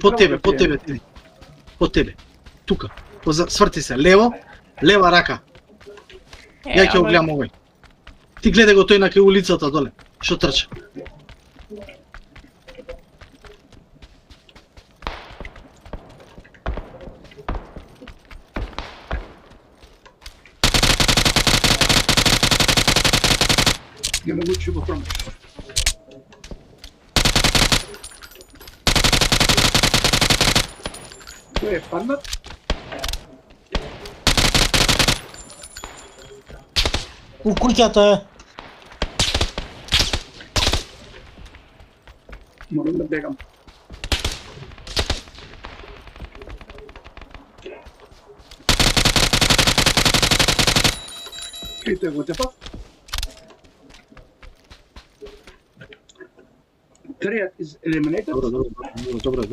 По тебе, Тиди. По тебе. Тука. Сврти се, лево, лева рака. Ја ќе го гледам овој. Ти гледај го тој на кај улицата доле, што трча. Не могу ќе го промеш. Кој е паднат? У куќата е. Морам да бегам. Ете го тепа. Threat is eliminated. Добро.